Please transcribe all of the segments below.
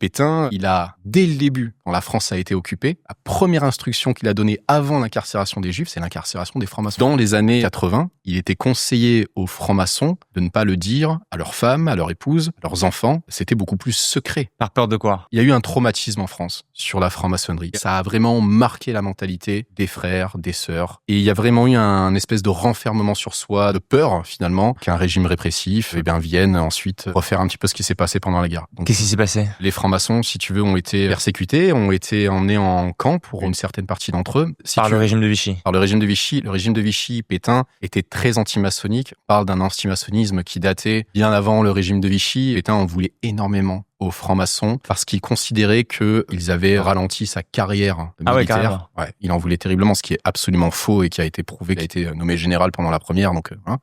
Pétain, il a, dès le début, quand la France a été occupée, la première instruction qu'il a donnée avant l'incarcération des Juifs, c'est l'incarcération des francs-maçons. Dans les années 80, il était conseillé aux francs-maçons de ne pas le dire à leurs femmes, à leurs épouses, à leurs enfants. C'était beaucoup plus secret. Par peur de quoi? Il y a eu un traumatisme en France sur la franc-maçonnerie. Ça a vraiment marqué la mentalité des frères, des sœurs. Et il y a vraiment eu un espèce de renfermement sur soi, de peur, finalement, qu'un régime répressif vienne ensuite refaire un petit peu ce qui s'est passé pendant la guerre. Qu'est-ce qui s'est passé? Les francs-maçons, si tu veux, ont été persécutés, ont été emmenés en camp pour une certaine partie d'entre eux. Par le régime de Vichy. Par le régime de Vichy. Le régime de Vichy, Pétain, était très anti-maçonnique. On parle d'un anti-maçonnisme qui datait bien avant le régime de Vichy. Pétain en voulait énormément aux francs-maçons parce qu'il considérait qu'ils avaient ralenti sa carrière de militaire. Il en voulait terriblement, ce qui est absolument faux et qui a été prouvé. Il a été nommé général pendant la première.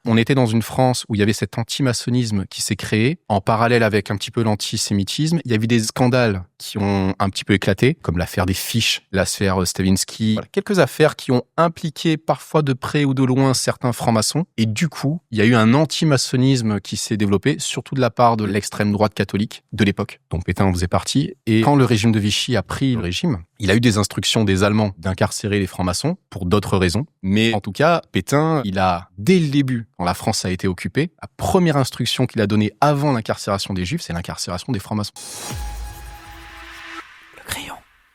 On était dans une France où il y avait cet anti-maçonnisme qui s'est créé en parallèle avec un petit peu l'antisémitisme. Il y a eu des scandales qui ont un petit peu éclaté, comme l'affaire des fiches, l'affaire Stavinsky. Quelques affaires qui ont impliqué parfois de près ou de loin certains francs-maçons. Et du coup, il y a eu un anti-maçonnisme qui s'est développé, surtout de la part de l'extrême droite catholique de l'époque, dont Pétain en faisait partie. Et quand le régime de Vichy a pris le régime, il a eu des instructions des Allemands d'incarcérer les francs-maçons pour d'autres raisons. Mais en tout cas, Pétain, il a, dès le début, quand la France a été occupée, la première instruction qu'il a donnée avant l'incarcération des Juifs, c'est l'incarcération des francs-maçons.